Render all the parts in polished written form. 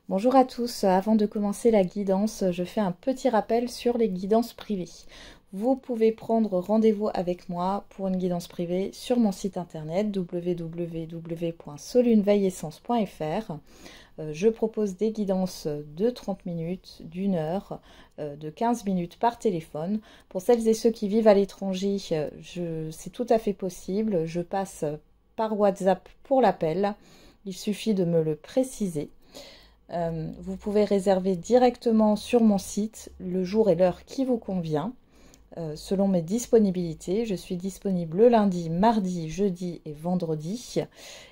Bonjour à tous, avant de commencer la guidance, je fais un petit rappel sur les guidances privées. Vous pouvez prendre rendez-vous avec moi pour une guidance privée sur mon site internet www.solunveillessence.fr. Je propose des guidances de 30 minutes, d'une heure, de 15 minutes par téléphone. Pour celles et ceux qui vivent à l'étranger, c'est tout à fait possible. Je passe par WhatsApp pour l'appel. Il suffit de me le préciser. Vous pouvez réserver directement sur mon site le jour et l'heure qui vous convient. Selon mes disponibilités, je suis disponible le lundi, mardi, jeudi et vendredi.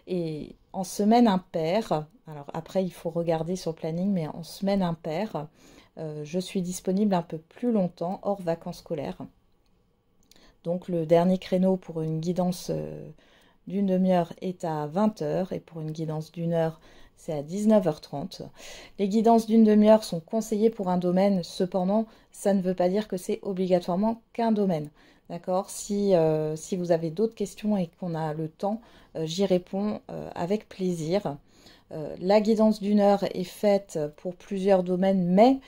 Et en semaine impaire, alors après il faut regarder sur le planning, mais en semaine impaire, je suis disponible un peu plus longtemps, hors vacances scolaires. Donc le dernier créneau pour une guidance d'une demi-heure est à 20 h et pour une guidance d'une heure, c'est à 19h30. Les guidances d'une demi-heure sont conseillées pour un domaine, cependant, ça ne veut pas dire que c'est obligatoirement qu'un domaine. D'accord ? Si vous avez d'autres questions et qu'on a le temps, j'y réponds avec plaisir. La guidance d'une heure est faite pour plusieurs domaines, mais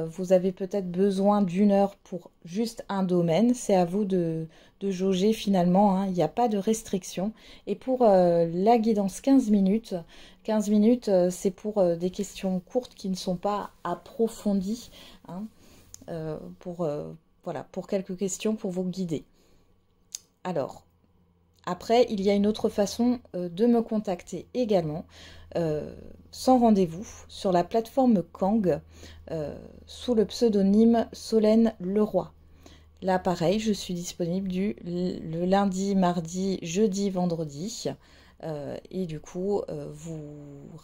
vous avez peut-être besoin d'une heure pour juste un domaine. C'est à vous de jauger finalement, hein. Il n'y a pas de restriction. Et pour la guidance 15 minutes, c'est pour des questions courtes qui ne sont pas approfondies, hein, voilà, pour quelques questions pour vous guider. Alors, après, il y a une autre façon de me contacter également, sans rendez-vous, sur la plateforme Kang, sous le pseudonyme Solène Leroy. Là, pareil, je suis disponible le lundi, mardi, jeudi, vendredi. Et du coup, vous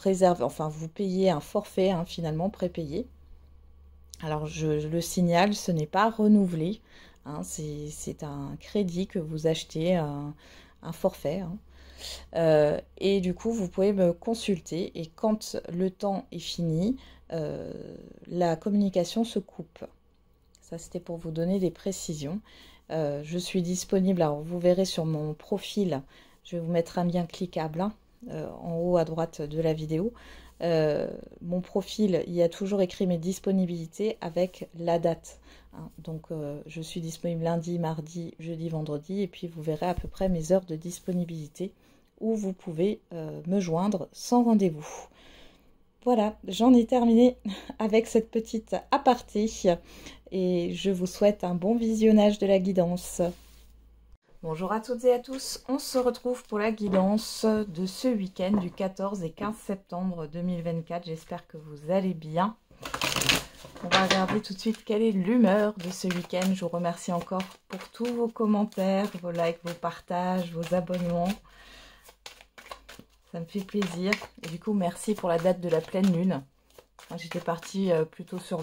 réservez, enfin, vous payez un forfait, hein, finalement, prépayé. Alors, je le signale, ce n'est pas renouvelé. Hein, c'est un crédit que vous achetez, un forfait. Hein. Et du coup, vous pouvez me consulter. Et quand le temps est fini, la communication se coupe. Ça, c'était pour vous donner des précisions. Je suis disponible, alors vous verrez sur mon profil, je vais vous mettre un lien cliquable, hein, en haut à droite de la vidéo. Mon profil, il y a toujours écrit mes disponibilités avec la date. Hein. Donc, je suis disponible lundi, mardi, jeudi, vendredi. Et puis, vous verrez à peu près mes heures de disponibilité où vous pouvez me joindre sans rendez-vous. Voilà, j'en ai terminé avec cette petite aparté et je vous souhaite un bon visionnage de la guidance. Bonjour à toutes et à tous, on se retrouve pour la guidance de ce week-end du 14 et 15 septembre 2024. J'espère que vous allez bien. On va regarder tout de suite quelle est l'humeur de ce week-end. Je vous remercie encore pour tous vos commentaires, vos likes, vos partages, vos abonnements. Ça me fait plaisir. Et du coup, merci pour la date de la pleine lune. J'étais partie plutôt sur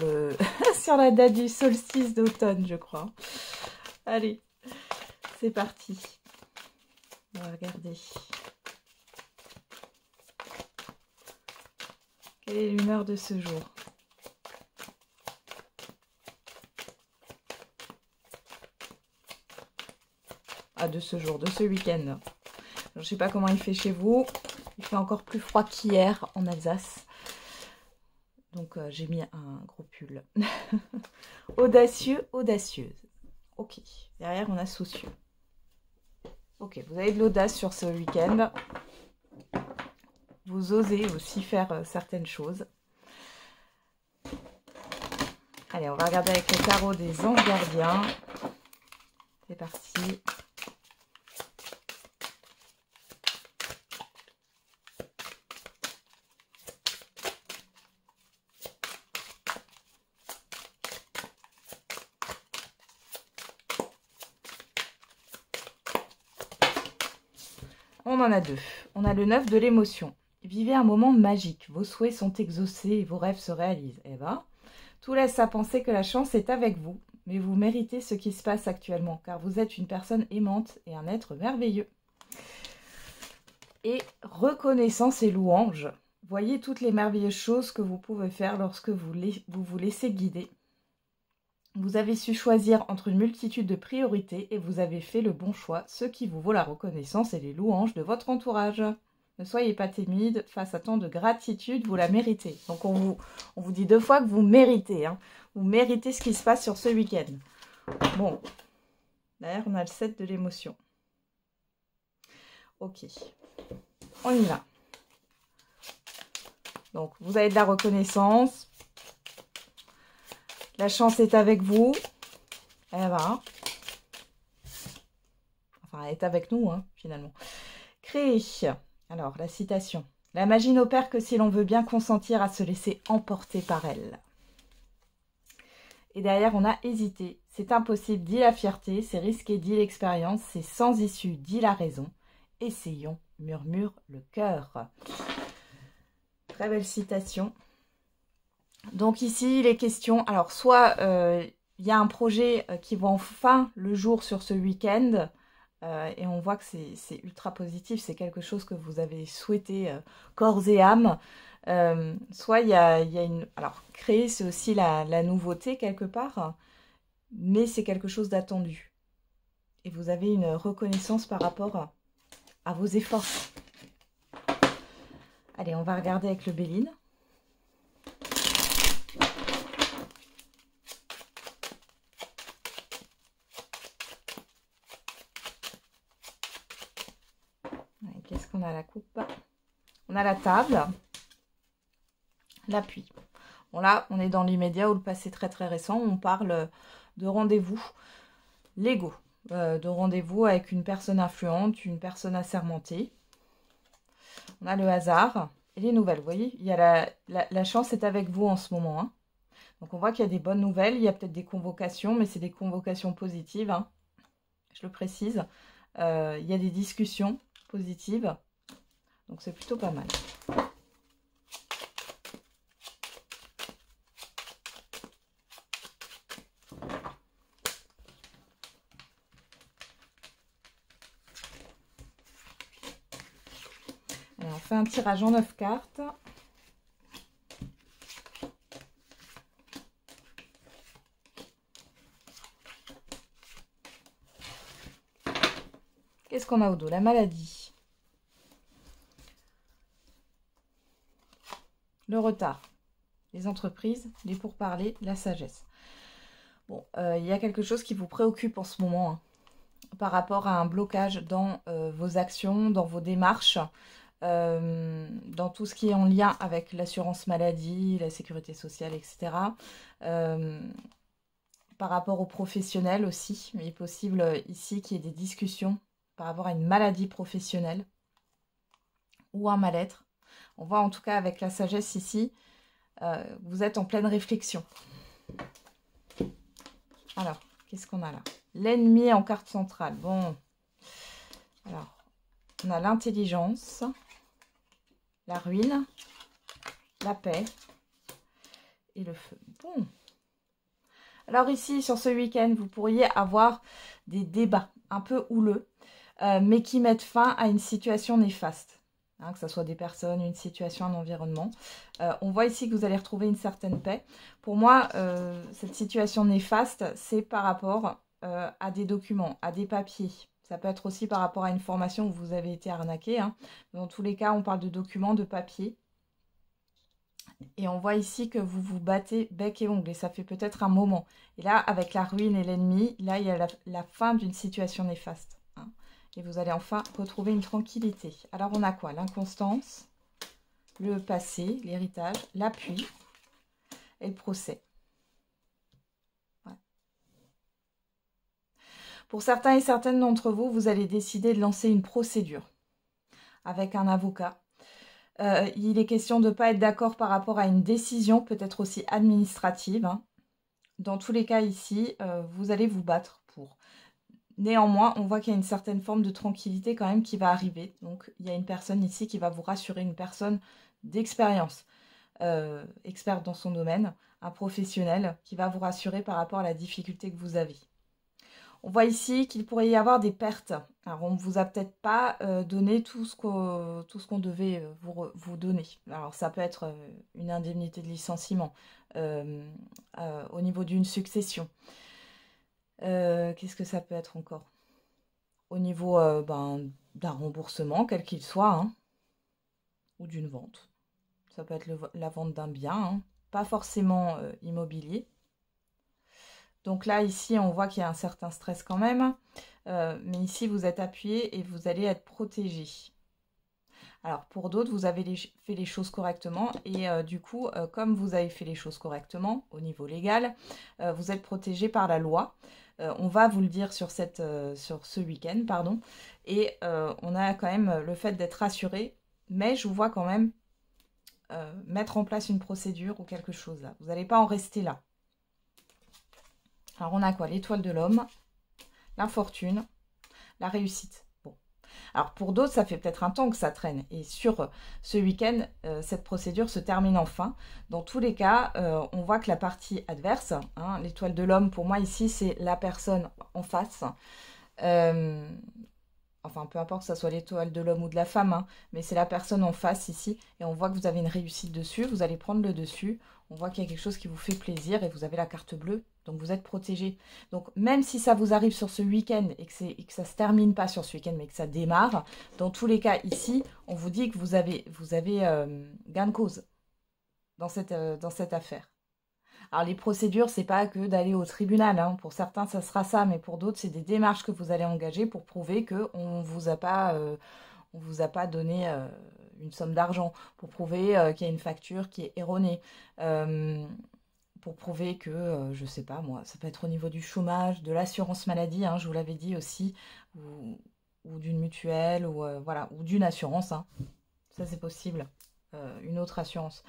sur la date du solstice d'automne, je crois. Allez, c'est parti. On va regarder. Quelle est l'humeur de ce jour? Ah, de ce jour, de ce week-end. Je ne sais pas comment il fait chez vous. Il fait encore plus froid qu'hier en Alsace. Donc, j'ai mis un gros pull. Audacieux, audacieuse. Ok. Derrière, on a soucieux. Ok, vous avez de l'audace sur ce week-end. Vous osez aussi faire certaines choses. Allez, on va regarder avec le tarot des anges gardiens. C'est parti. On en a deux. On a le 9 de l'émotion. Vivez un moment magique. Vos souhaits sont exaucés et vos rêves se réalisent. Eh ben, tout laisse à penser que la chance est avec vous. Mais vous méritez ce qui se passe actuellement, car vous êtes une personne aimante et un être merveilleux. Et reconnaissance et louange. Voyez toutes les merveilleuses choses que vous pouvez faire lorsque vous vous laissez guider. Vous avez su choisir entre une multitude de priorités et vous avez fait le bon choix, ce qui vous vaut la reconnaissance et les louanges de votre entourage. Ne soyez pas timide face à tant de gratitude, vous la méritez. Donc on vous dit 2 fois que vous méritez. Hein. Vous méritez ce qui se passe sur ce week-end. Bon, d'ailleurs on a le 7 de l'émotion. Ok, on y va. Donc vous avez de la reconnaissance. La chance est avec vous. Elle va. Enfin, elle est avec nous, hein, finalement. Créer. Alors, la citation. La magie n'opère que si l'on veut bien consentir à se laisser emporter par elle. Et derrière, on a hésité. C'est impossible, dit la fierté. C'est risqué, dit l'expérience. C'est sans issue, dit la raison. Essayons, murmure le cœur. Très belle citation. Donc ici, les questions. Alors, soit il y a un projet qui voit enfin le jour sur ce week-end. Et on voit que c'est ultra positif, c'est quelque chose que vous avez souhaité corps et âme. Soit il y a une... Alors, créer, c'est aussi la nouveauté quelque part, mais c'est quelque chose d'attendu. Et vous avez une reconnaissance par rapport à vos efforts. Allez, on va regarder avec le Béline. Qu'est-ce qu'on a à la coupe? On a la table, l'appui. Bon là, on est dans l'immédiat ou le passé très très récent. On parle de rendez-vous, l'ego, de rendez-vous avec une personne influente, une personne assermentée. On a le hasard et les nouvelles. Vous voyez, il y a la chance est avec vous en ce moment. Hein. Donc on voit qu'il y a des bonnes nouvelles. Il y a peut-être des convocations, mais c'est des convocations positives. Hein. Je le précise. Il y a des discussions positives. Donc c'est plutôt pas mal. Allez, on fait un tirage en 9 cartes. Qu'est-ce qu'on a au dos? La maladie. Le retard. Les entreprises, les pourparlers, la sagesse. Bon, il y a quelque chose qui vous préoccupe en ce moment hein, par rapport à un blocage dans vos actions, dans vos démarches, dans tout ce qui est en lien avec l'assurance maladie, la sécurité sociale, etc. Par rapport aux professionnels aussi, il est possible ici qu'il y ait des discussions par rapport à une maladie professionnelle ou un mal-être. On voit en tout cas avec la sagesse ici, vous êtes en pleine réflexion. Alors, qu'est-ce qu'on a là? L'ennemi en carte centrale. Bon, alors, on a l'intelligence, la ruine, la paix et le feu. Bon. Alors ici, sur ce week-end, vous pourriez avoir des débats un peu houleux, mais qui mettent fin à une situation néfaste. Hein, que ce soit des personnes, une situation, un environnement. On voit ici que vous allez retrouver une certaine paix. Pour moi, cette situation néfaste, c'est par rapport à des documents, à des papiers. Ça peut être aussi par rapport à une formation où vous avez été arnaqué. Hein. Dans tous les cas, on parle de documents, de papiers. Et on voit ici que vous vous battez bec et ongle. Et ça fait peut-être un moment. Et là, avec la ruine et l'ennemi, là, il y a la fin d'une situation néfaste. Hein. Et vous allez enfin retrouver une tranquillité. Alors, on a quoi? L'inconstance, le passé, l'héritage, l'appui et le procès. Ouais. Pour certains et certaines d'entre vous, vous allez décider de lancer une procédure avec un avocat. Il est question de ne pas être d'accord par rapport à une décision, peut-être aussi administrative. Hein. Dans tous les cas ici, vous allez vous battre pour. Néanmoins, on voit qu'il y a une certaine forme de tranquillité quand même qui va arriver. Donc, il y a une personne ici qui va vous rassurer, une personne d'expérience, experte dans son domaine, un professionnel qui va vous rassurer par rapport à la difficulté que vous avez. On voit ici qu'il pourrait y avoir des pertes. Alors, on ne vous a peut-être pas donné tout ce qu'on devait vous donner. Alors, ça peut être une indemnité de licenciement au niveau d'une succession. Qu'est-ce que ça peut être encore? Au niveau d'un remboursement, quel qu'il soit. Hein. ou d'une vente. Ça peut être la vente d'un bien, hein, pas forcément immobilier. Donc là, ici, on voit qu'il y a un certain stress quand même. Mais ici, vous êtes appuyé et vous allez être protégé. Alors, pour d'autres, vous avez fait les choses correctement. Et du coup, comme vous avez fait les choses correctement au niveau légal, vous êtes protégé par la loi. On va vous le dire sur ce week-end, pardon. Et on a quand même le fait d'être rassuré. Mais je vous vois quand même mettre en place une procédure ou quelque chose là. Vous n'allez pas en rester là. Alors, on a quoi? L'étoile de l'homme, l'infortune, la réussite. Bon. Alors, pour d'autres, ça fait peut-être un temps que ça traîne. Et sur ce week-end, cette procédure se termine enfin. Dans tous les cas, on voit que la partie adverse, hein, l'étoile de l'homme, pour moi, ici, c'est la personne en face. Enfin, peu importe que ça soit l'étoile de l'homme ou de la femme, hein, mais c'est la personne en face ici. Et on voit que vous avez une réussite dessus. Vous allez prendre le dessus. On voit qu'il y a quelque chose qui vous fait plaisir et vous avez la carte bleue. Donc, vous êtes protégé. Donc, même si ça vous arrive sur ce week-end et que ça ne se termine pas sur ce week-end, mais que ça démarre, dans tous les cas, ici, on vous dit que vous avez gain de cause dans cette affaire. Alors, les procédures, c'est pas que d'aller au tribunal, hein. Pour certains, ça sera ça, mais pour d'autres, c'est des démarches que vous allez engager pour prouver qu'on ne vous a pas donné une somme d'argent, pour prouver qu'il y a une facture qui est erronée, pour prouver que, je sais pas moi, ça peut être au niveau du chômage, de l'assurance maladie, hein, je vous l'avais dit aussi, ou d'une mutuelle, ou voilà, ou d'une assurance, hein. Ça c'est possible, une autre assurance.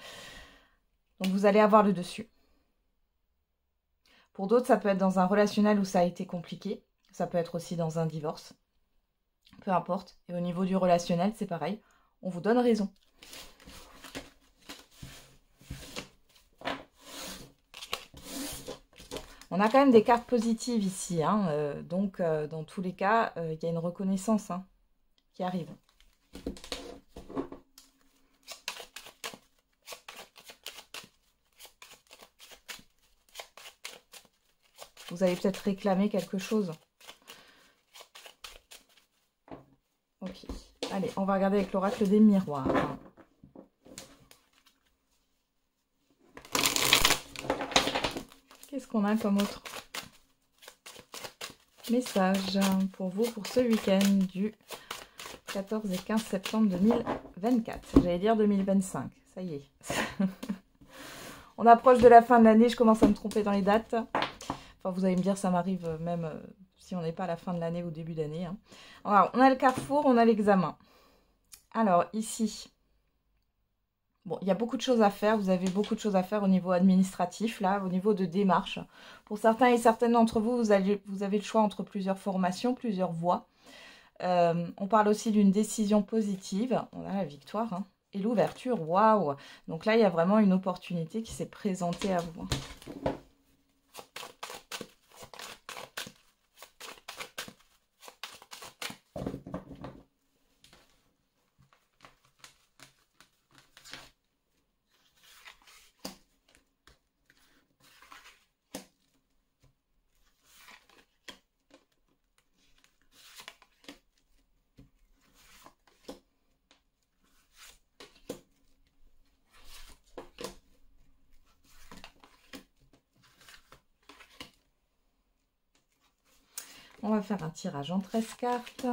Donc vous allez avoir le dessus. Pour d'autres, ça peut être dans un relationnel où ça a été compliqué. Ça peut être aussi dans un divorce. Peu importe. Et au niveau du relationnel, c'est pareil. On vous donne raison. On a quand même des cartes positives ici. Hein. Donc, dans tous les cas, il y a une reconnaissance hein, qui arrive. Vous allez peut-être réclamer quelque chose. Ok. Allez, on va regarder avec l'oracle des miroirs. Qu'est-ce qu'on a comme autre message pour vous pour ce week-end du 14 et 15 septembre 2024. J'allais dire 2025. Ça y est. On approche de la fin de l'année. Je commence à me tromper dans les dates. Enfin, vous allez me dire, ça m'arrive même si on n'est pas à la fin de l'année ou début d'année. Hein. Alors, on a le carrefour, on a l'examen. Alors, ici, bon, il y a beaucoup de choses à faire. Vous avez beaucoup de choses à faire au niveau administratif, là, au niveau de démarche. Pour certains et certaines d'entre vous, vous avez le choix entre plusieurs formations, plusieurs voies. On parle aussi d'une décision positive. On a la victoire hein, et l'ouverture. Waouh! Donc là, il y a vraiment une opportunité qui s'est présentée à vous. On va faire un tirage en 13 cartes.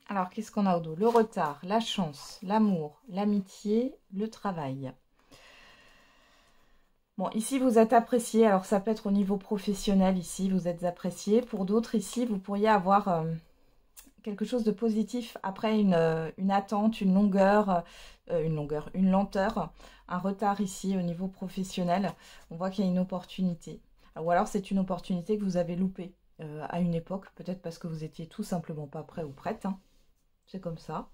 Alors, qu'est-ce qu'on a au dos? Le retard, la chance, l'amour, l'amitié, le travail. Bon, ici, vous êtes apprécié. Alors, ça peut être au niveau professionnel, ici, vous êtes apprécié. Pour d'autres, ici, vous pourriez avoir quelque chose de positif après une attente, une longueur, une lenteur, un retard ici au niveau professionnel. On voit qu'il y a une opportunité. Ou alors, c'est une opportunité que vous avez loupée à une époque, peut-être parce que vous étiez tout simplement pas prêt ou prête. Hein. C'est comme ça.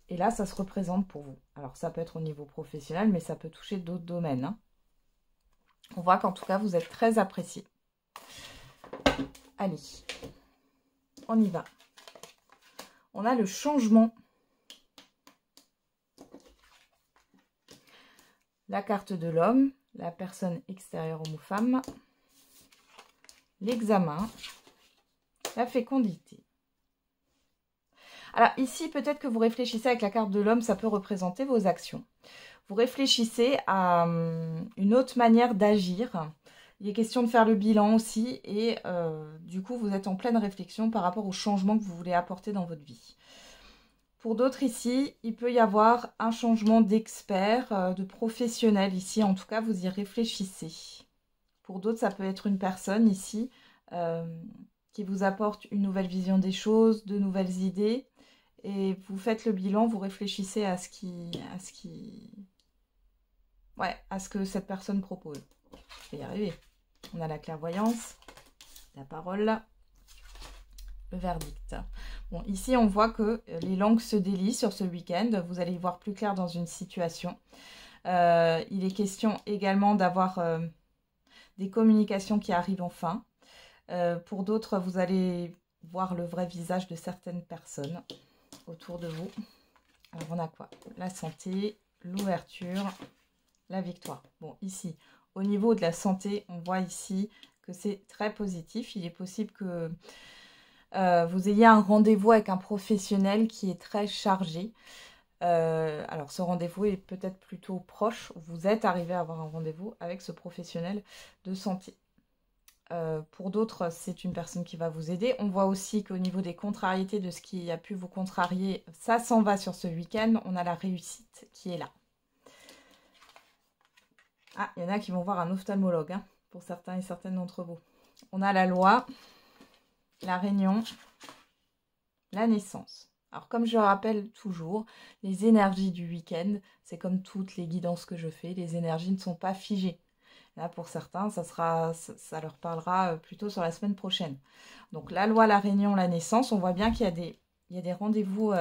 Et là, ça se représente pour vous. Alors, ça peut être au niveau professionnel, mais ça peut toucher d'autres domaines. Hein. On voit qu'en tout cas, vous êtes très apprécié. Allez, on y va. On a le changement. La carte de l'homme, la personne extérieure homme ou femme. L'examen. La fécondité. Alors ici, peut-être que vous réfléchissez avec la carte de l'homme, ça peut représenter vos actions. Vous réfléchissez à une autre manière d'agir. Il est question de faire le bilan aussi et du coup, vous êtes en pleine réflexion par rapport au changement que vous voulez apporter dans votre vie. Pour d'autres ici, il peut y avoir un changement d'expert, de professionnel ici. En tout cas, vous y réfléchissez. Pour d'autres, ça peut être une personne ici qui vous apporte une nouvelle vision des choses, de nouvelles idées. Et vous faites le bilan, vous réfléchissez à ce que cette personne propose. Je vais y arriver. On a la clairvoyance, la parole, le verdict. Bon, ici, on voit que les langues se délient sur ce week-end. Vous allez y voir plus clair dans une situation. Il est question également d'avoir des communications qui arrivent enfin. Pour d'autres, vous allez voir le vrai visage de certaines personnes autour de vous. Alors, on a quoi? La santé, l'ouverture, la victoire. Bon, ici, au niveau de la santé, on voit ici que c'est très positif. Il est possible que vous ayez un rendez-vous avec un professionnel qui est très chargé. Alors, ce rendez-vous est peut-être plutôt proche. Vous êtes arrivé à avoir un rendez-vous avec ce professionnel de santé. Pour d'autres, c'est une personne qui va vous aider. On voit aussi qu'au niveau des contrariétés, de ce qui a pu vous contrarier, ça s'en va sur ce week-end. On a la réussite qui est là. Ah, il y en a qui vont voir un ophtalmologue, hein, pour certains et certaines d'entre vous. On a la loi, la réunion, la naissance. Alors, comme je rappelle toujours, les énergies du week-end, c'est comme toutes les guidances que je fais, les énergies ne sont pas figées. Là, pour certains, ça leur parlera plutôt sur la semaine prochaine. Donc, la loi, la réunion, la naissance, on voit bien qu'il y a des rendez-vous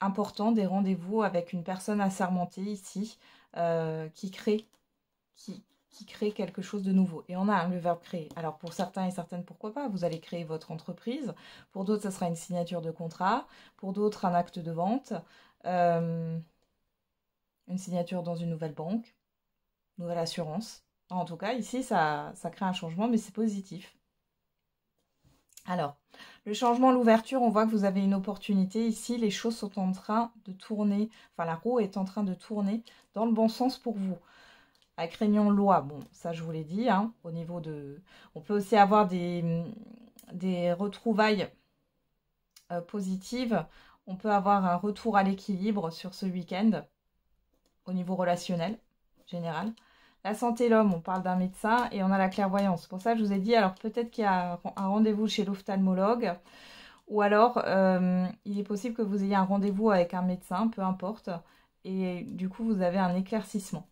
importants, des rendez-vous avec une personne assermentée ici, qui crée quelque chose de nouveau. Et on a le verbe créer. Alors, pour certains et certaines, pourquoi pas? Vous allez créer votre entreprise. Pour d'autres, ça sera une signature de contrat. Pour d'autres, un acte de vente. Une signature dans une nouvelle banque. Nouvelle assurance. En tout cas, ici, ça crée un changement, mais c'est positif. Alors, le changement, l'ouverture, on voit que vous avez une opportunité. Ici, les choses sont en train de tourner. Enfin, la roue est en train de tourner dans le bon sens pour vous. Avec réunion loi, bon, ça je vous l'ai dit, hein, au niveau de... On peut aussi avoir des retrouvailles positives. On peut avoir un retour à l'équilibre sur ce week-end, au niveau relationnel, général. La santé, l'homme, on parle d'un médecin et on a la clairvoyance. C'est pour ça que je vous ai dit, alors peut-être qu'il y a un rendez-vous chez l'ophtalmologue ou alors il est possible que vous ayez un rendez-vous avec un médecin, peu importe, et du coup vous avez un éclaircissement.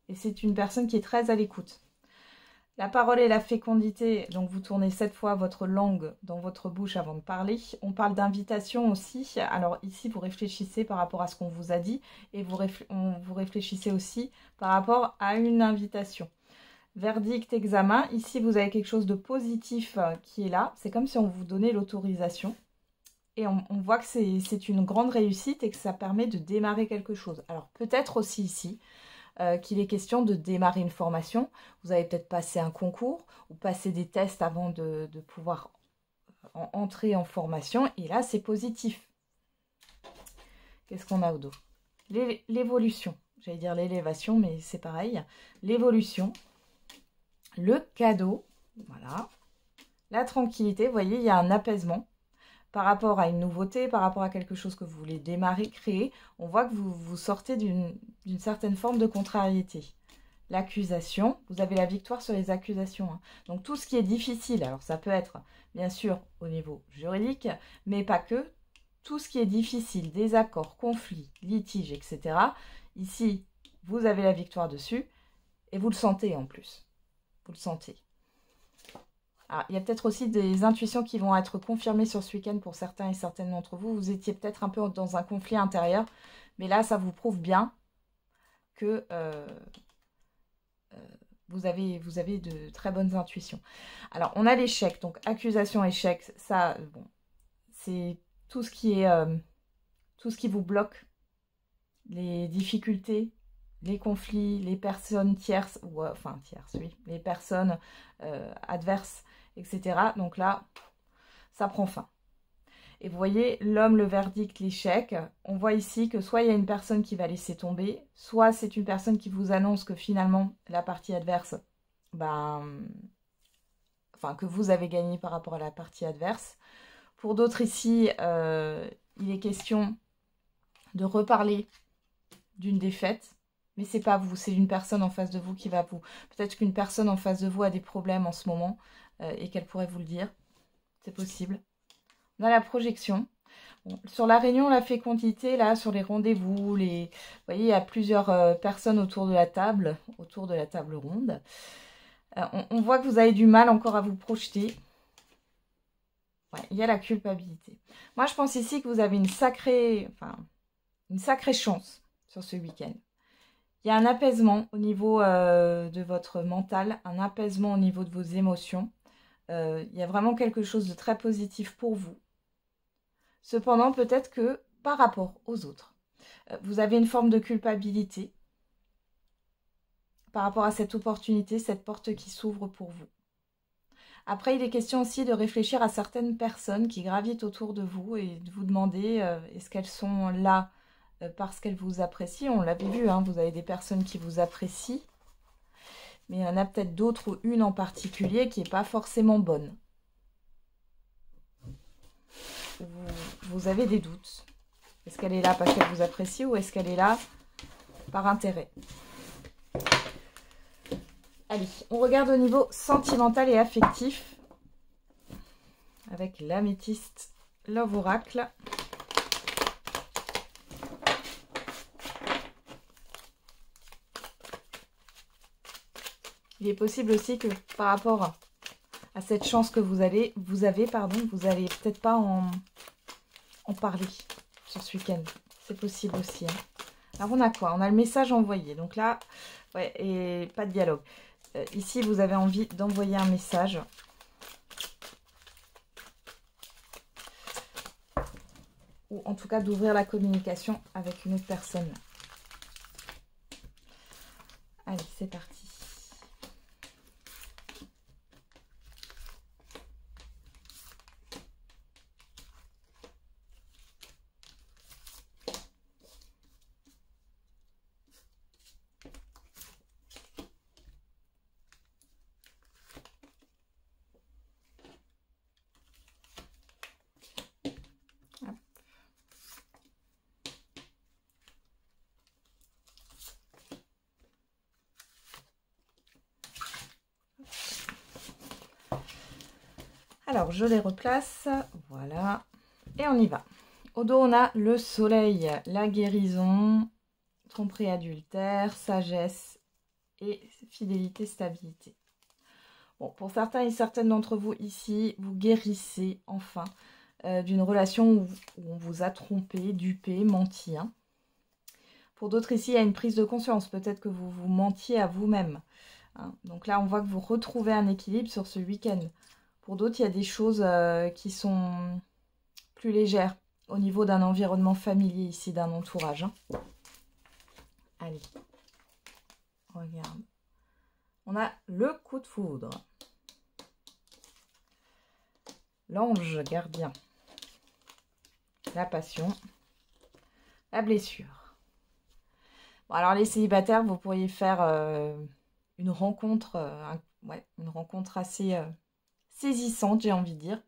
Et c'est une personne qui est très à l'écoute. La parole et la fécondité, donc vous tournez 7 fois votre langue dans votre bouche avant de parler. On parle d'invitation aussi. Alors ici, vous réfléchissez par rapport à ce qu'on vous a dit et vous réfléchissez aussi par rapport à une invitation. Verdict, examen. Ici, vous avez quelque chose de positif qui est là. C'est comme si on vous donnait l'autorisation. Et on voit que c'est une grande réussite et que ça permet de démarrer quelque chose. Alors peut-être aussi ici... qu'il est question de démarrer une formation. Vous avez peut-être passé un concours ou passé des tests avant de pouvoir entrer en formation. Et là, c'est positif. Qu'est-ce qu'on a au dos? L'évolution. J'allais dire l'élévation, mais c'est pareil. L'évolution. Le cadeau. Voilà. La tranquillité. Vous voyez, il y a un apaisement. Par rapport à une nouveauté, par rapport à quelque chose que vous voulez démarrer, créer, on voit que vous sortez d'une certaine forme de contrariété. L'accusation, vous avez la victoire sur les accusations. Hein. Donc tout ce qui est difficile, alors ça peut être bien sûr au niveau juridique, mais pas que. Tout ce qui est difficile, désaccords, conflits, litiges, etc. Ici, vous avez la victoire dessus et vous le sentez en plus. Vous le sentez. Alors, il y a peut-être aussi des intuitions qui vont être confirmées sur ce week-end pour certains et certaines d'entre vous. Vous étiez peut-être un peu dans un conflit intérieur, mais là, ça vous prouve bien que vous avez de très bonnes intuitions. Alors, on a l'échec, donc accusation, échec, ça, bon, c'est tout ce qui est tout ce qui vous bloque, les difficultés, les conflits, les personnes tierces, ou enfin tierces, oui, les personnes adverses, etc. Donc là, ça prend fin. Et vous voyez, l'homme, le verdict, l'échec, on voit ici que soit il y a une personne qui va laisser tomber, soit c'est une personne qui vous annonce que finalement, la partie adverse, enfin que vous avez gagné par rapport à la partie adverse. Pour d'autres ici, il est question de reparler d'une défaite, mais c'est pas vous, c'est une personne en face de vous qui va vous... Peut-être qu'une personne en face de vous a des problèmes en ce moment et qu'elle pourrait vous le dire. C'est possible. On a la projection. Bon, sur la réunion, la fécondité, là, sur les rendez-vous, vous voyez, il y a plusieurs personnes autour de la table ronde. On voit que vous avez du mal encore à vous projeter. Ouais, il y a la culpabilité. Moi, je pense ici que vous avez une sacrée chance sur ce week-end. Il y a un apaisement au niveau de votre mental, un apaisement au niveau de vos émotions. Il y a vraiment quelque chose de très positif pour vous. Cependant, peut-être que par rapport aux autres, vous avez une forme de culpabilité par rapport à cette opportunité, cette porte qui s'ouvre pour vous. Après, il est question aussi de réfléchir à certaines personnes qui gravitent autour de vous et de vous demander est-ce qu'elles sont là parce qu'elles vous apprécient. On l'avait vu, hein, vous avez des personnes qui vous apprécient, mais il y en a peut-être d'autres ou une en particulier qui n'est pas forcément bonne. Vous avez des doutes. Est-ce qu'elle est là parce qu'elle vous apprécie ou est-ce qu'elle est là par intérêt? Allez, on regarde au niveau sentimental et affectif avec l'améthyste Love Oracle. Il est possible aussi que par rapport à cette chance que vous allez peut-être pas en parler sur ce week-end. C'est possible aussi. Hein. Alors on a quoi? On a le message envoyé. Donc là, ouais, et pas de dialogue. Ici, vous avez envie d'envoyer un message. Ou en tout cas d'ouvrir la communication avec une autre personne. Allez, c'est parti. Alors, je les replace. Voilà. Et on y va. Au dos, on a le soleil, la guérison, tromperie adultère, sagesse et fidélité, stabilité. Bon, pour certains et certaines d'entre vous ici, vous guérissez enfin d'une relation où on vous a trompé, dupé, menti. Hein. Pour d'autres ici, il y a une prise de conscience. Peut-être que vous vous mentiez à vous-même. Hein. Donc là, on voit que vous retrouvez un équilibre sur ce week-end. Pour d'autres, il y a des choses qui sont plus légères au niveau d'un environnement familier ici, d'un entourage. Hein. Allez, regarde. On a le coup de foudre. L'ange gardien. La passion. La blessure. Bon, alors les célibataires, vous pourriez faire une rencontre assez... saisissante, j'ai envie de dire.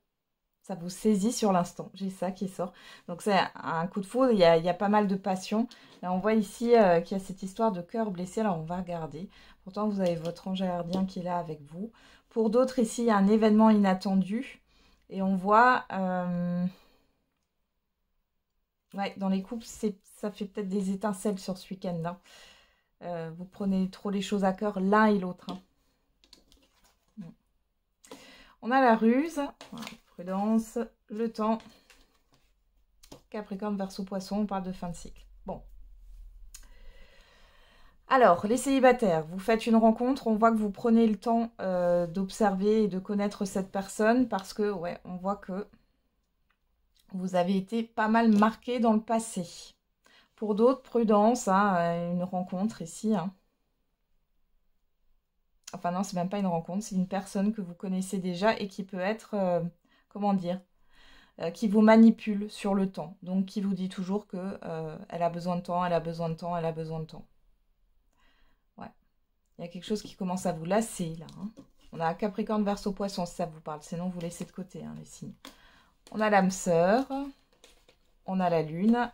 Ça vous saisit sur l'instant. J'ai ça qui sort. Donc c'est un coup de foudre. Il y a pas mal de passion. Là, on voit ici qu'il y a cette histoire de cœur blessé. Alors on va regarder. Pourtant, vous avez votre ange gardien qui est là avec vous. Pour d'autres, ici, il y a un événement inattendu. Et on voit... ouais, dans les couples, ça fait peut-être des étincelles sur ce week-end. Hein. Vous prenez trop les choses à cœur l'un et l'autre. Hein. On a la ruse, voilà, prudence, le temps, Capricorne, Verseau, Poisson, on parle de fin de cycle. Bon. Alors, les célibataires, vous faites une rencontre, on voit que vous prenez le temps d'observer et de connaître cette personne parce que, ouais, on voit que Vous avez été pas mal marqué dans le passé. Pour d'autres, prudence, hein, une rencontre ici. Hein. Enfin non, c'est même pas une rencontre, c'est une personne que vous connaissez déjà et qui peut être, comment dire, qui vous manipule sur le temps. Donc qui vous dit toujours que elle a besoin de temps, elle a besoin de temps, elle a besoin de temps. Ouais. Il y a quelque chose qui commence à vous lasser là. Hein. On a Capricorne, Verseau, Poisson si ça vous parle. Sinon vous laissez de côté hein, les signes. On a l'âme sœur, on a la lune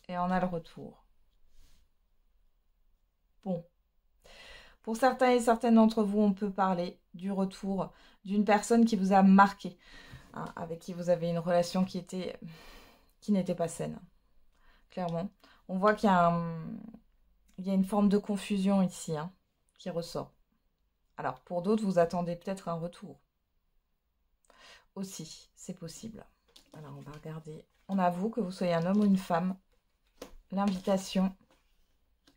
et on a le retour. Bon. Pour certains et certaines d'entre vous, on peut parler du retour d'une personne qui vous a marqué, hein, avec qui vous avez une relation qui n'était pas saine, clairement. On voit qu'il y a, il y a une forme de confusion ici, hein, qui ressort. Alors, pour d'autres, vous attendez peut-être un retour. Aussi, c'est possible. Alors, on va regarder. On avoue que vous soyez un homme ou une femme. L'invitation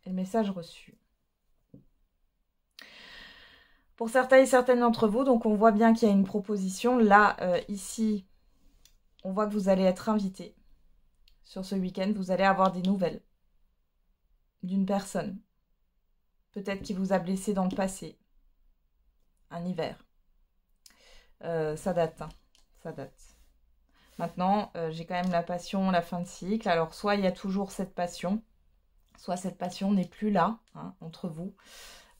et le message reçu. Pour certains et certaines d'entre vous, donc on voit bien qu'il y a une proposition. Là, ici, on voit que vous allez être invité sur ce week-end. Vous allez avoir des nouvelles d'une personne. Peut-être qui vous a blessé dans le passé. Un hiver. Ça date, hein. Ça date. Maintenant, j'ai quand même la passion, la fin de cycle. Alors, soit il y a toujours cette passion, soit cette passion n'est plus là, hein, entre vous.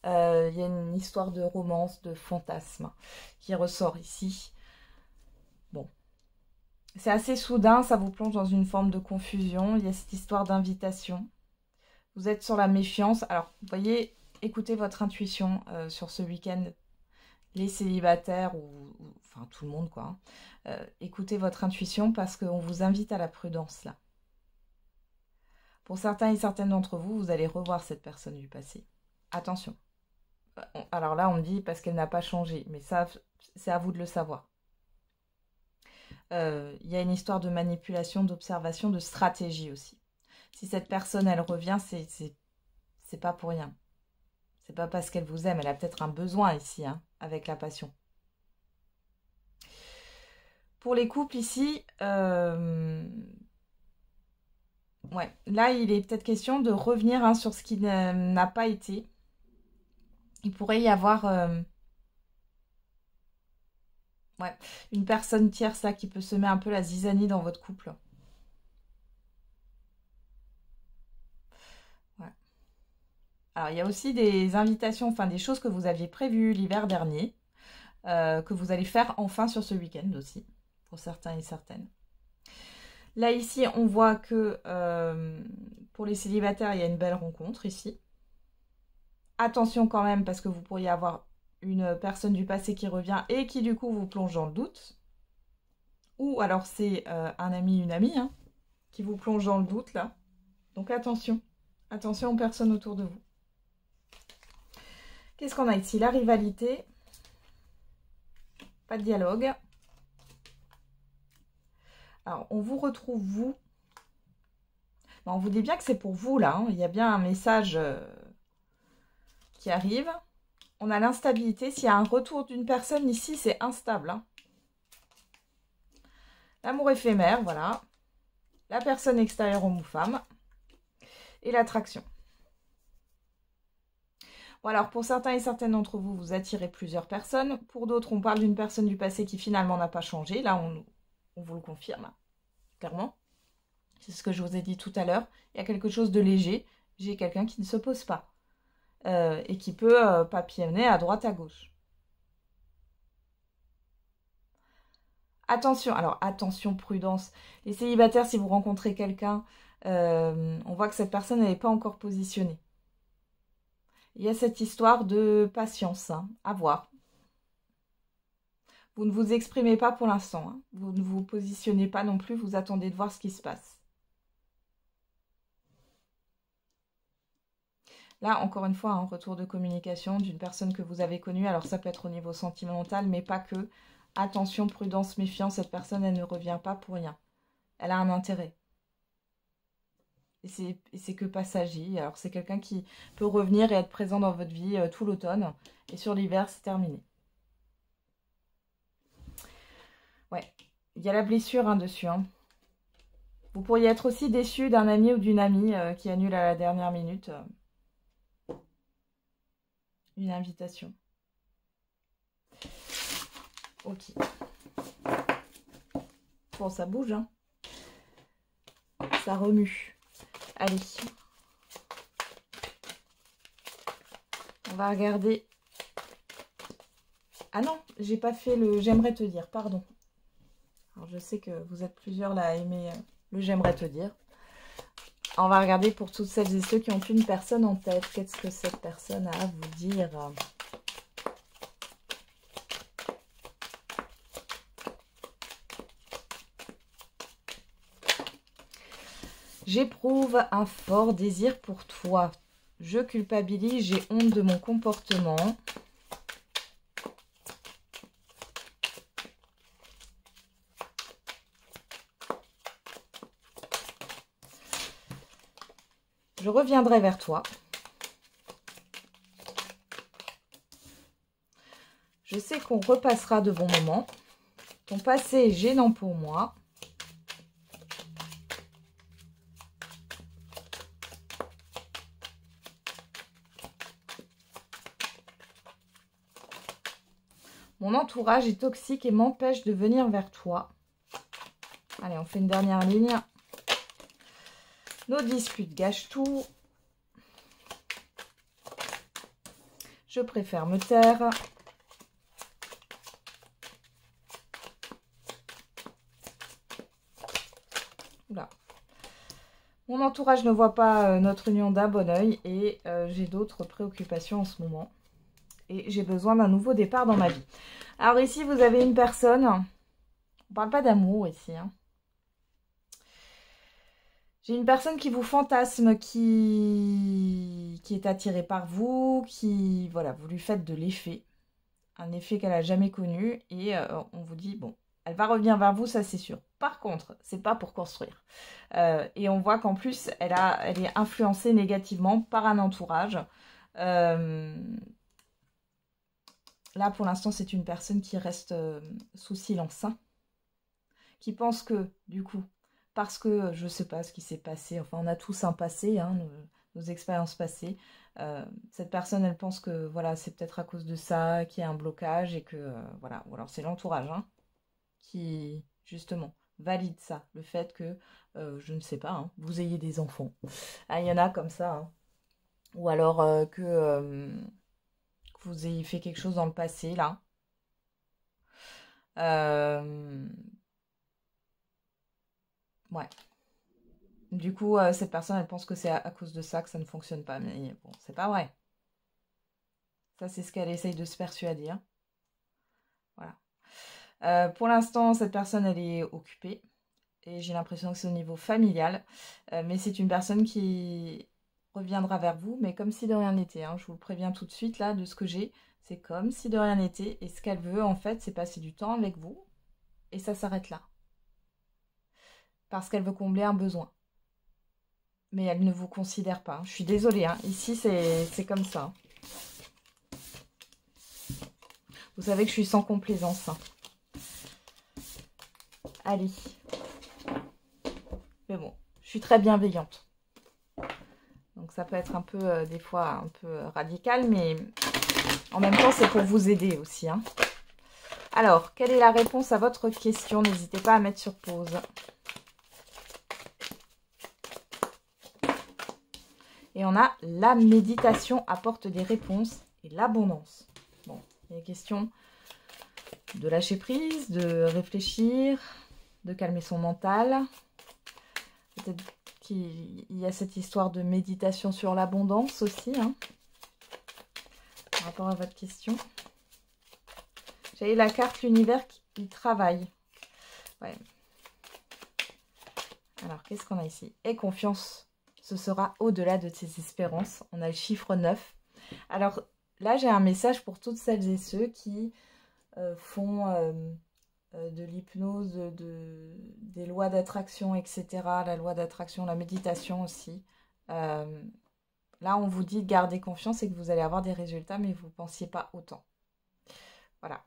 Il y a une histoire de romance, de fantasme qui ressort ici. Bon. C'est assez soudain, ça vous plonge dans une forme de confusion. Il y a cette histoire d'invitation. Vous êtes sur la méfiance. Alors, vous voyez, écoutez votre intuition sur ce week-end. Les célibataires ou enfin tout le monde quoi. Écoutez votre intuition parce qu'on vous invite à la prudence là. Pour certains et certaines d'entre vous, vous allez revoir cette personne du passé. Attention. Alors là, on me dit parce qu'elle n'a pas changé, mais ça, c'est à vous de le savoir. Il y a une histoire de manipulation, d'observation, de stratégie aussi. Si cette personne, elle revient, c'est pas pour rien. C'est pas parce qu'elle vous aime, elle a peut-être un besoin ici, hein, avec la passion. Pour les couples ici, ouais, là, il est peut-être question de revenir hein, sur ce qui n'a pas été. Il pourrait y avoir ouais, une personne tierce là qui peut semer un peu la zizanie dans votre couple. Ouais. Alors, il y a aussi des invitations, enfin des choses que vous aviez prévues l'hiver dernier, que vous allez faire enfin sur ce week-end aussi, pour certains et certaines. Là, ici, on voit que pour les célibataires, il y a une belle rencontre ici. Attention quand même, parce que vous pourriez avoir une personne du passé qui revient et qui, du coup, vous plonge dans le doute. Ou alors, c'est un ami, une amie, hein, qui vous plonge dans le doute, là. Donc, attention. Attention aux personnes autour de vous. Qu'est-ce qu'on a ici? La rivalité. Pas de dialogue. Alors, on vous retrouve, vous. Bon, on vous dit bien que c'est pour vous, là. Hein. Il y a bien un message qui arrive. On a l'instabilité. S'il y a un retour d'une personne ici, c'est instable. Hein. L'amour éphémère, voilà. La personne extérieure homme ou femme. Et l'attraction. Bon, alors, pour certains et certaines d'entre vous, vous attirez plusieurs personnes. Pour d'autres, on parle d'une personne du passé qui finalement n'a pas changé. Là, on vous le confirme, clairement. C'est ce que je vous ai dit tout à l'heure. Il y a quelque chose de léger. J'ai quelqu'un qui ne se pose pas. Et qui peut papillonner à droite, à gauche. Attention, alors attention, prudence. Les célibataires, si vous rencontrez quelqu'un, on voit que cette personne n'est pas encore positionnée. Il y a cette histoire de patience, hein, à voir. Vous ne vous exprimez pas pour l'instant. Hein. Vous ne vous positionnez pas non plus, vous attendez de voir ce qui se passe. Là, encore une fois, un retour de communication d'une personne que vous avez connue. Alors, ça peut être au niveau sentimental, mais pas que. Attention, prudence, méfiance, cette personne, elle ne revient pas pour rien. Elle a un intérêt. Et c'est que passager. Alors, c'est quelqu'un qui peut revenir et être présent dans votre vie tout l'automne. Et sur l'hiver, c'est terminé. Ouais. il y a la blessure hein, dessus. Hein. Vous pourriez être aussi déçu d'un ami ou d'une amie qui annule à la dernière minute une invitation. Ok. Bon, ça bouge, hein. Ça remue. Allez. On va regarder. Ah non, j'ai pas fait le j'aimerais te dire, pardon. Alors je sais que vous êtes plusieurs là à aimer le j'aimerais te dire. On va regarder pour toutes celles et ceux qui ont une personne en tête. Qu'est-ce que cette personne a à vous dire? J'éprouve un fort désir pour toi. Je culpabilise, j'ai honte de mon comportement. Je reviendrai vers toi. Je sais qu'on repassera de bons moments. Ton passé est gênant pour moi. Mon entourage est toxique et m'empêche de venir vers toi. Allez, on fait une dernière ligne. Nos disputes gâchent tout. Je préfère me taire. Oula. Mon entourage ne voit pas notre union d'un bon oeil et j'ai d'autres préoccupations en ce moment. Et j'ai besoin d'un nouveau départ dans ma vie. Alors ici, vous avez une personne. On ne parle pas d'amour ici. Hein. J'ai une personne qui vous fantasme, qui est attirée par vous, qui, voilà, vous lui faites de l'effet. Un effet qu'elle n'a jamais connu. Et on vous dit, bon, elle va revenir vers vous, ça c'est sûr. Par contre, c'est pas pour construire. Et on voit qu'en plus, elle est influencée négativement par un entourage. Là, pour l'instant, c'est une personne qui reste sous silence. Hein, qui pense que, du coup, parce que je ne sais pas ce qui s'est passé, enfin, on a tous un passé, hein, nos expériences passées. Cette personne, elle pense que, voilà, c'est peut-être à cause de ça qu'il y a un blocage et que, voilà, ou alors c'est l'entourage hein, qui, justement, valide ça, le fait que, je ne sais pas, hein, vous ayez des enfants. Ah, il y en a comme ça, hein. Ou alors que vous ayez fait quelque chose dans le passé, là. Ouais. Du coup, cette personne, elle pense que c'est à cause de ça que ça ne fonctionne pas. Mais bon, c'est pas vrai. Ça, c'est ce qu'elle essaye de se persuader. Hein. Voilà. Pour l'instant, cette personne, elle est occupée. Et j'ai l'impression que c'est au niveau familial. Mais c'est une personne qui reviendra vers vous, mais comme si de rien n'était. Hein. Je vous le préviens tout de suite, là, de ce que j'ai. C'est comme si de rien n'était. Et ce qu'elle veut, en fait, c'est passer du temps avec vous. Et ça s'arrête là. Parce qu'elle veut combler un besoin. Mais elle ne vous considère pas. Je suis désolée. Hein. Ici, c'est comme ça. Vous savez que je suis sans complaisance. Hein. Allez. Mais bon, je suis très bienveillante. Donc ça peut être un peu, des fois, un peu radical, mais en même temps, c'est pour vous aider aussi. Hein. Alors, quelle est la réponse à votre question? N'hésitez pas à mettre sur pause. Et on a la méditation apporte des réponses et l'abondance. Bon, il y a question de lâcher prise, de réfléchir, de calmer son mental. Peut-être qu'il y a cette histoire de méditation sur l'abondance aussi, hein, par rapport à votre question. J'ai la carte l'univers qui travaille. Ouais. Alors, qu'est-ce qu'on a ici? Et confiance. Ce sera au-delà de tes espérances. On a le chiffre 9. Alors, là, j'ai un message pour toutes celles et ceux qui font de l'hypnose, des lois d'attraction, etc. La loi d'attraction, la méditation aussi. Là, on vous dit de garder confiance et que vous allez avoir des résultats, mais vous ne pensiez pas autant. Voilà.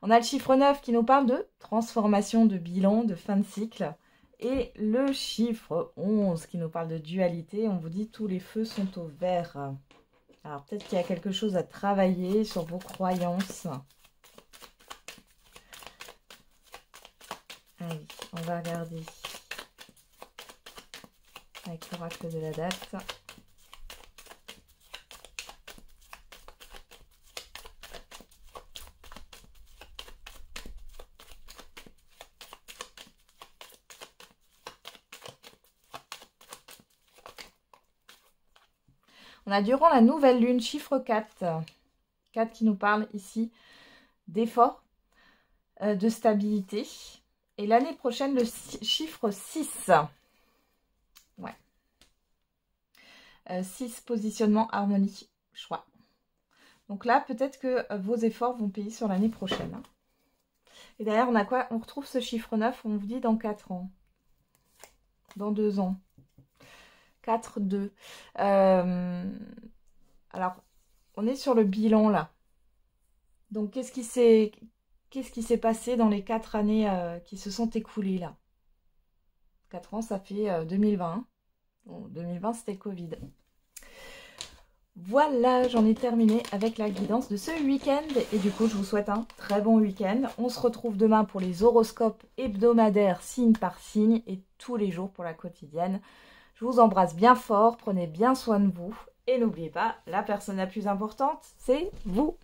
On a le chiffre 9 qui nous parle de transformation, de bilan, de fin de cycle. Et le chiffre 11 qui nous parle de dualité. On vous dit tous les feux sont au vert. Alors peut-être qu'il y a quelque chose à travailler sur vos croyances. Allez, on va regarder avec l'oracle de la date. On a durant la nouvelle lune, chiffre 4. 4 qui nous parle ici d'effort, de stabilité. Et l'année prochaine, le chiffre 6. Ouais. 6, positionnement, harmonie, choix. Donc là, peut-être que vos efforts vont payer sur l'année prochaine. Et derrière, on a quoi? On retrouve ce chiffre 9, on vous dit dans 4 ans. Dans 2 ans. 4, 2. Alors, on est sur le bilan là. Donc, qu'est-ce qui s'est passé dans les 4 années qui se sont écoulées là? 4 ans, ça fait 2020. Bon, 2020, c'était le Covid. Voilà, j'en ai terminé avec la guidance de ce week-end. Et du coup, je vous souhaite un très bon week-end. On se retrouve demain pour les horoscopes hebdomadaires, signe par signe, et tous les jours pour la quotidienne. Je vous embrasse bien fort, prenez bien soin de vous. Et n'oubliez pas, la personne la plus importante, c'est vous.